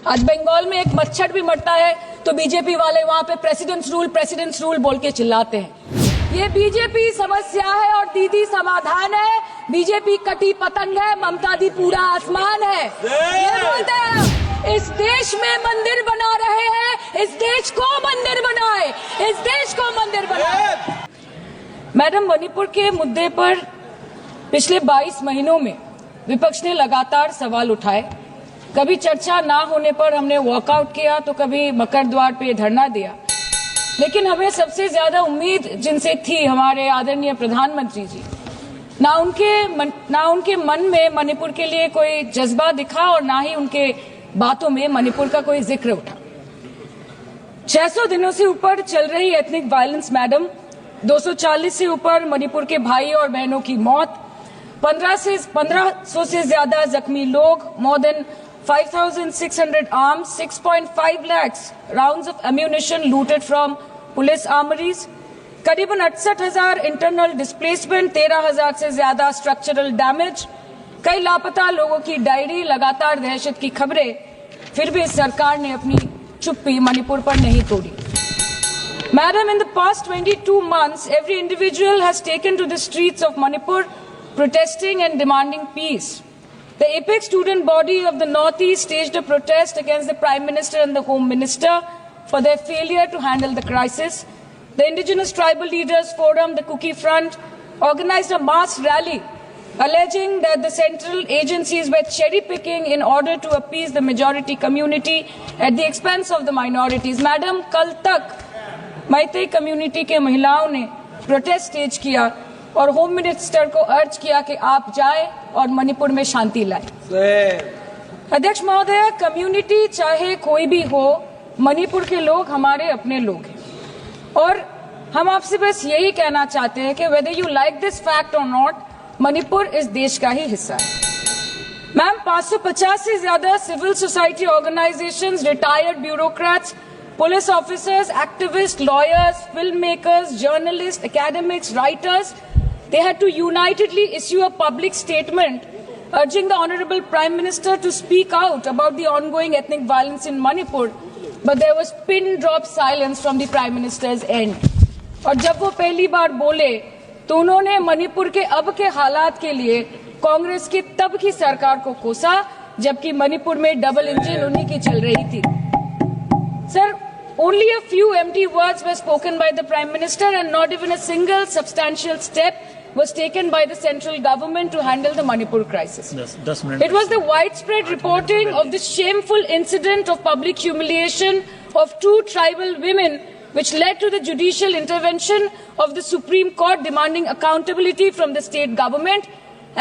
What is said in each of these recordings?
आज बंगाल में एक मच्छर भी मरता है तो बीजेपी वाले वहां पे प्रेसिडेंट्स रूल बोल के चिल्लाते हैं। ये बीजेपी समस्या है और दीदी समाधान है। बीजेपी कटी पतंग है, ममता दी पूरा आसमान है। ये बोलते हैं इस देश में मंदिर बना रहे हैं, इस देश को मंदिर बनाए, इस देश को मंदिर बनाए। मैडम, मणिपुर के मुद्दे पर पिछले 22 महीनों में विपक्ष ने लगातार सवाल उठाए। कभी चर्चा ना होने पर हमने वॉकआउट किया तो कभी मकर द्वार पे धरना दिया, लेकिन हमें सबसे ज्यादा उम्मीद जिनसे थी हमारे आदरणीय प्रधानमंत्री जी, ना उनके मन में मणिपुर के लिए कोई जज्बा दिखा और ना ही उनके बातों में मणिपुर का कोई जिक्र उठा। 600 दिनों से ऊपर चल रही एथनिक वायलेंस मैडम, 240 से ऊपर मणिपुर के भाई और बहनों की मौत, 1500 से ज्यादा जख्मी लोग, more than 5,600 arms, 6.5 lakhs rounds of ammunition looted from police armories, करीबन 68,000 इंटरनल डिस्प्लेसमेंट, 13,000 से ज्यादा स्ट्रक्चरल डैमेज, कई लापता लोगों की डायरी, लगातार दहशत की खबरें। फिर भी सरकार ने अपनी चुप्पी मणिपुर पर नहीं तोड़ी। Madam, in the past 22 months, every individual has taken to the streets of Manipur protesting and demanding peace. The apex student body of the Northeast staged a protest against the Prime Minister and the Home Minister for their failure to handle the crisis. The Indigenous Tribal Leaders Forum, the Kuki Front, organized a mass rally alleging that the central agencies were cherry-picking in order to appease the majority community at the expense of the minorities. Madam, कल तक Meitei community के महिलाओं ने protest stage किया और home minister को अर्ज किया कि आप जाएं और मणिपुर में शांति लाएं। अध्यक्ष महोदय, कम्युनिटी चाहे कोई भी हो, मणिपुर के लोग हमारे अपने लोग हैं और हम आपसे बस यही कहना चाहते हैं कि whether you like this fact और नॉट, मणिपुर इस देश का ही हिस्सा है। मैम, 550 से ज्यादा civil society organisations, retired bureaucrats, police officers, activists, lawyers, filmmakers, journalists, academics, writers, they had to unitedly issue a public statement urging the Honorable Prime Minister to speak out about the ongoing ethnic violence in Manipur, but there was pin-drop silence from the Prime Minister's end. और जब वो पहली बार बोले तो उन्होंने मणिपुर के अब के हालात के लिए कांग्रेस की तब की सरकार को कोसा, जबकि मणिपुर में डबल इंजन उन्हीं की चल रही थी। Sir, only a few empty words were spoken by the Prime Minister and not even a single substantial step was taken by the central government to handle the Manipur crisis. It was the widespread reporting of this shameful incident of public humiliation of 2 tribal women which led to the judicial intervention of the Supreme Court demanding accountability from the state government.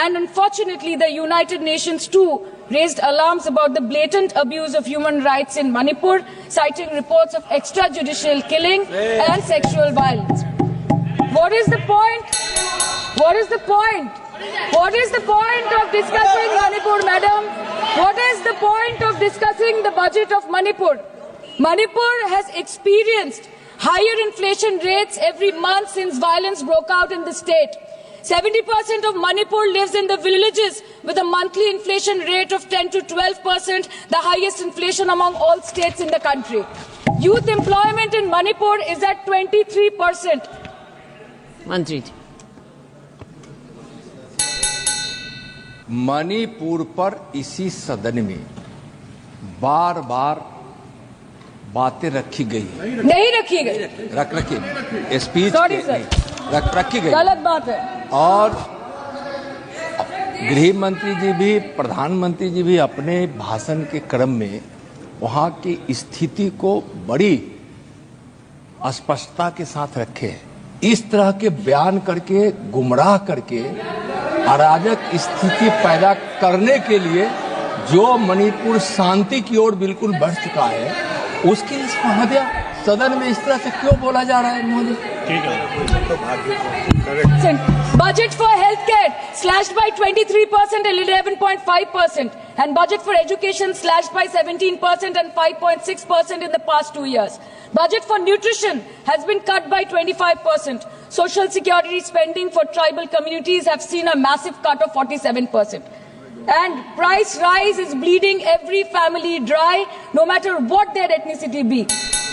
And unfortunately, the United Nations too raised alarms about the blatant abuse of human rights in Manipur, citing reports of extrajudicial killing and sexual violence. What is the point? What is the point? What is the point of discussing Manipur, madam? What is the point of discussing the budget of Manipur? Manipur has experienced higher inflation rates every month since violence broke out in the state. 70% of Manipur lives in the villages with a monthly inflation rate of 10 to 12%, the highest inflation among all states in the country. Youth employment in Manipur is at 23%. मंत्री जी, मणिपुर पर इसी सदन में बार बार बातें रखी गई, नहीं रखी गई, रखी स्पीच रखी गई, गलत बात है। और गृह मंत्री जी भी, प्रधानमंत्री जी भी अपने भाषण के क्रम में वहां की स्थिति को बड़ी स्पष्टता के साथ रखे हैं। इस तरह के बयान करके, गुमराह करके अराजक स्थिति पैदा करने के लिए जो मणिपुर शांति की ओर बिल्कुल बढ़ चुका है, उसके महोदय सदन में इस तरह से क्यों बोला जा रहा है महोदय? ठीक है। Budget for healthcare slashed by 23% and 11.5%, and budget for education slashed by 17% and 5.6% in the past 2 years. Budget for nutrition has been cut by 25%. Social security spending for tribal communities have seen a massive cut of 47%. and price rise is bleeding every family dry, no matter what their ethnicity be.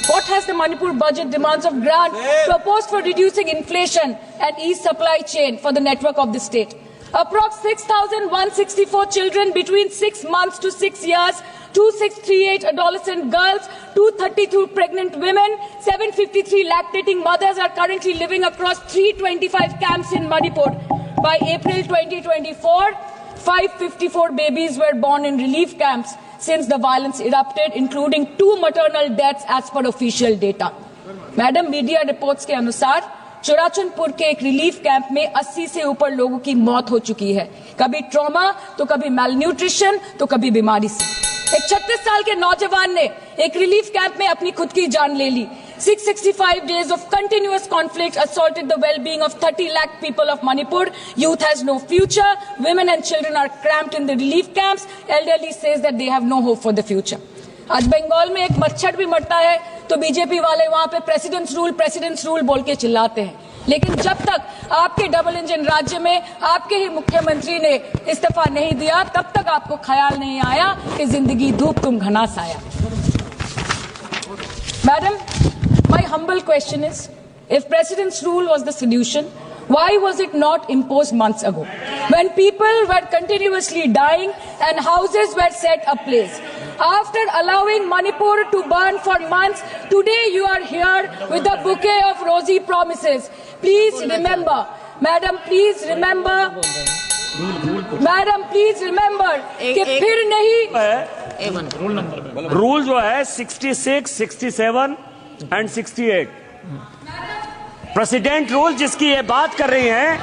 What has the Manipur budget demands of grant proposed for reducing inflation and ease supply chain for the network of the state? Approx 6,164 children between 6 months to 6 years, 2638 adolescent girls, 232 pregnant women, 753 lactating mothers are currently living across 325 camps in Manipur. By April 2024, 554 babies were born in relief camps since the violence erupted, including 2 maternal deaths as per official data. Madam, media reports के अनुसार चुराचंदपुर के एक relief camp में 80 से ऊपर लोगों की मौत हो चुकी है, कभी ट्रॉमा तो कभी मैलन्यूट्रिशन तो कभी बीमारी से। एक 36 साल के नौजवान ने एक रिलीफ कैंप में अपनी खुद की जान ले ली। 665 days of continuous conflict assaulted the well-being of 30 lakh people of Manipur. Youth has no future. Women and children are cramped in the relief camps. Elderly says that they have no hope for the future. आज बंगाल में एक मच्छर भी मरता है तो BJP वाले वहां पे प्रेसिडेंट्स रूल बोल के चिल्लाते हैं, लेकिन जब तक आपके डबल इंजन राज्य में आपके ही मुख्यमंत्री ने इस्तीफा नहीं दिया, तब तक आपको ख्याल नहीं आया कि जिंदगी धूप तुम घना साया। Madam, my humble question is, if president's rule was the solution, why was it not imposed months ago, when people were continuously dying and houses were set ablaze? After allowing Manipur to burn for months, today you are here with a bouquet of rosy promises. Please remember, Madam, please remember, Madam, please remember कि फिर नहीं rule जो है 66, 67 and 68 president rule जिसकी ये बात कर रही हैं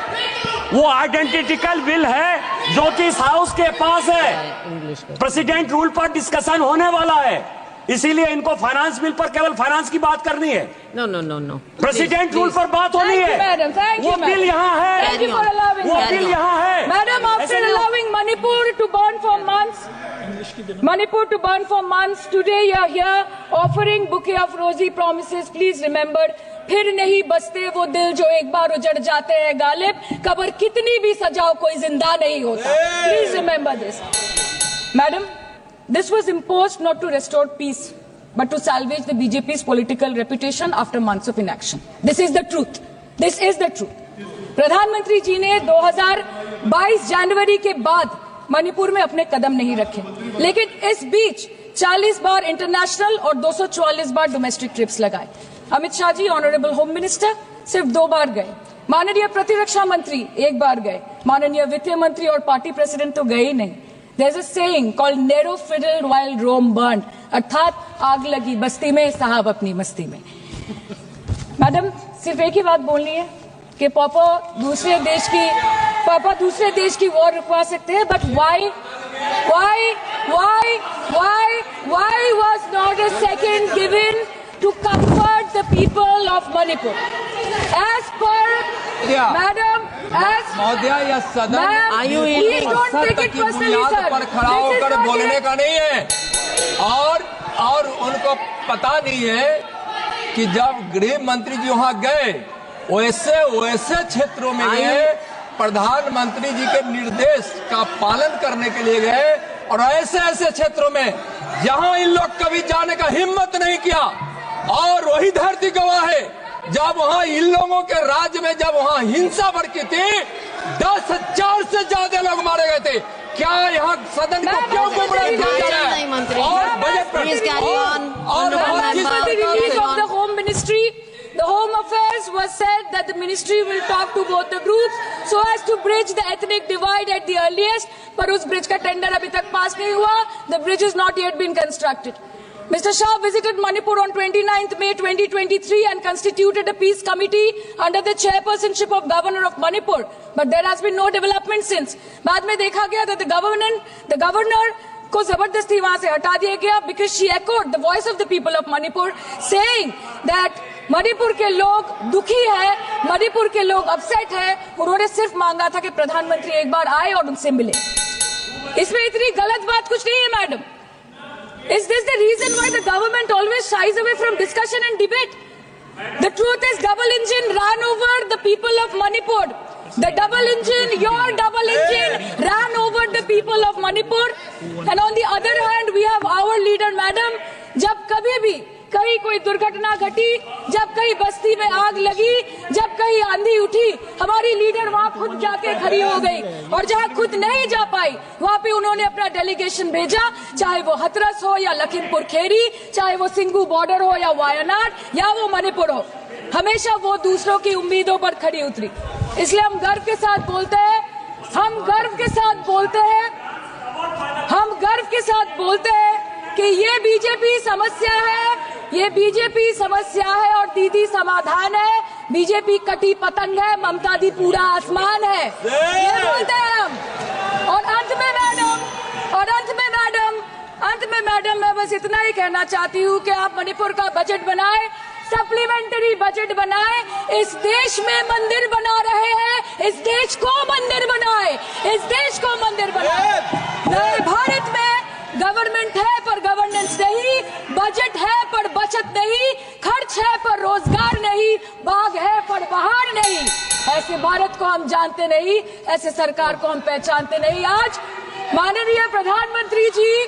वो आइडेंटिकल बिल है जो कि इस हाउस के पास है। प्रेसिडेंट रूल पर डिस्कशन होने वाला है, इसीलिए इनको फाइनेंस बिल पर केवल फाइनेंस की बात करनी है। नो प्रेसिडेंट रूल पर बात होनी है। वो बिल यहाँ है, वो बिल यहाँ है। Madam, after allowing Manipur to burn for months, today you are here offering bouquet of rosy promises. Please remember, फिर नहीं बसते वो दिल जो एक बार उजड़ जाते हैं गालिब, कब्र कितनी भी सजाओ कोई जिंदा नहीं होता। Please remember this. Madam, this was imposed not to restore peace, but to salvage the BJP's political reputation after months of inaction. This is the truth. This is the truth. प्रधानमंत्री जी ने 2022 जनवरी के बाद मणिपुर में अपने कदम नहीं रखे, लेकिन इस बीच 40 बार इंटरनेशनल और 244 बार डोमेस्टिक ट्रिप्स लगाए। Amit Shah ji, honourable home minister, सिर्फ 2 बार गए। माननीय प्रतिरक्षा मंत्री 1 बार गए। माननीय वित्त मंत्री और पार्टी प्रेसिडेंट तो गए ही नहीं। There's a saying called narrow fiddle while Rome burned, अर्थात आग लगी बस्ती में, साहब अपनी मस्ती में। मैडम, सिर्फ एक ही बात बोलनी है कि पापा दूसरे देश की वॉर रुकवा सकते हैं, but why was not a second given to comfort the people of Manipur? As per Madam, महोदया, यह सदन please don't take it personally, sir. पर खड़ा होकर बोलने का नहीं है, और उनको पता नहीं है कि जब गृह मंत्री जी वहां गए, वैसे क्षेत्रों में गए, प्रधानमंत्री जी के निर्देश का पालन करने के लिए गए, और ऐसे क्षेत्रों में जहां इन लोग कभी जाने का हिम्मत नहीं किया, और वही धरती गवाह है जब वहां इन लोगों के राज्य में जब वहां हिंसा भड़की थी, 10,000 से ज्यादा लोग मारे गए थे। क्या यहाँ सदन को क्यों गुमराह किया जा रहा है? और बजट पर the Home Ministry, the Home Affairs was said that the ministry will talk to both the groups so as to bridge the ethnic divide at the earliest, पर उस ब्रिज का टेंडर अभी तक पास नहीं हुआ। The bridge has not yet been constructed. Mr. Shah visited Manipur on 29th May 2023 and constituted a peace committee under the chairpersonship of Governor of Manipur, but there has been no development since. बाद में देखा गया that the governor को जबरदस्ती वहां से हटा दिया गया because she echoed the voice of the people of Manipur, saying that Manipur के लोग दुखी है, मणिपुर के लोग अपसेट है। उन्होंने सिर्फ मांगा था कि प्रधानमंत्री एक बार आए और उनसे मिले। इसमें इतनी गलत बात कुछ नहीं है madam. Is this the reason why the government always shies away from discussion and debate? The truth is double engine ran over the people of Manipur. The double engine, your double engine, ran over the people of Manipur. And on the other hand, we have our leader, madam. जब कभी भी कहीं कोई दुर्घटना घटी, जब कहीं बस्ती में आग लगी, जब कहीं आंधी उठी, हमारी लीडर वहां खुद जाके खड़ी हो गई। और जहां खुद नहीं जा पाई, वहां पे उन्होंने अपना डेलीगेशन भेजा, चाहे वो हथरस हो या लखीमपुर खीरी, चाहे वो सिंगू बॉर्डर हो या वायनाड या वो मणिपुर हो, हमेशा वो दूसरों की उम्मीदों पर खड़ी उतरी। इसलिए हम गर्व के साथ बोलते हैं, हम गर्व के साथ बोलते हैं, हम गर्व के साथ बोलते हैं कि ये बीजेपी समस्या है, ये बीजेपी समस्या है और दीदी समाधान है। बीजेपी कटी पतंग है, ममता दी पूरा आसमान है, ये बोलते हैं हम। और अंत में मैडम मैं बस इतना ही कहना चाहती हूँ कि आप मणिपुर का बजट बनाए, सप्लीमेंट्री बजट बनाए। इस देश में मंदिर बना रहे हैं, इस देश को मंदिर बनाए, इस देश को मंदिर बनाए। नए भारत में गवर्नमेंट है पर गवर्नेंस नहीं, बजट है पर बचत नहीं, खर्च है पर रोजगार नहीं, बाग है पर बहार नहीं। ऐसे भारत को हम जानते नहीं, ऐसे सरकार को हम पहचानते नहीं। आज माननीय प्रधानमंत्री जी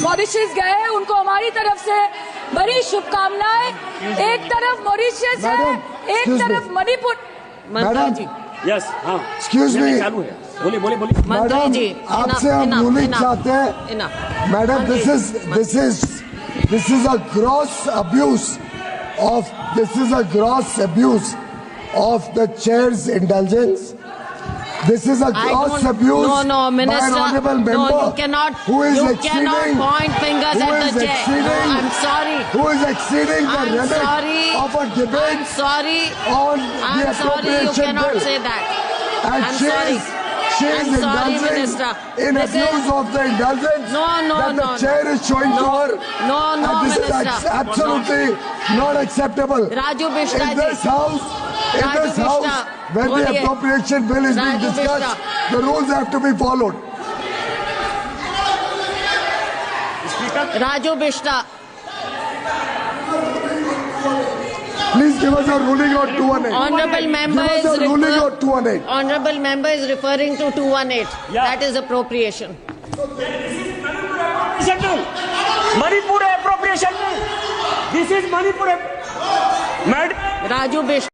मॉरिशस गए हैं, उनको हमारी तरफ से बड़ी शुभकामनाएं। एक तरफ मॉरिशस है, एक तरफ मणिपुर। मंत्री जी, यस, हाँ, एक्सक्यूज मी, चालू है, बोलिए। मंत्री मैडम जी, आपसे हम बोलना चाहते हैं, madam this is a gross abuse of the chairs intelligence. This is a gross abuse no, Minister, by an honorable member. No, you cannot point fingers at the chair. No, I'm sorry. Who is exceeding the I'm limit sorry. of a debate I'm sorry. on the I'm sorry. You appropriation cannot bill. say that. And I'm she sorry. is I'm sorry, indulging Minister. in This abuse is- of the indulgence No, that the no. chair is showing to her. No, And this Minister. is absolutely not acceptable. Raju Bishta In this house, Raju Bishta, when the बोलिए। appropriation bill is being Raju discussed, Bishta। the rules have to be followed. Raju Bishta. Please give us a ruling on 218. Honorable member Give us a ruling on 218. Honorable member is referring to 218. Yeah. That is appropriation. Manipur appropriation. This is Manipur. Madam. Raju Bishta.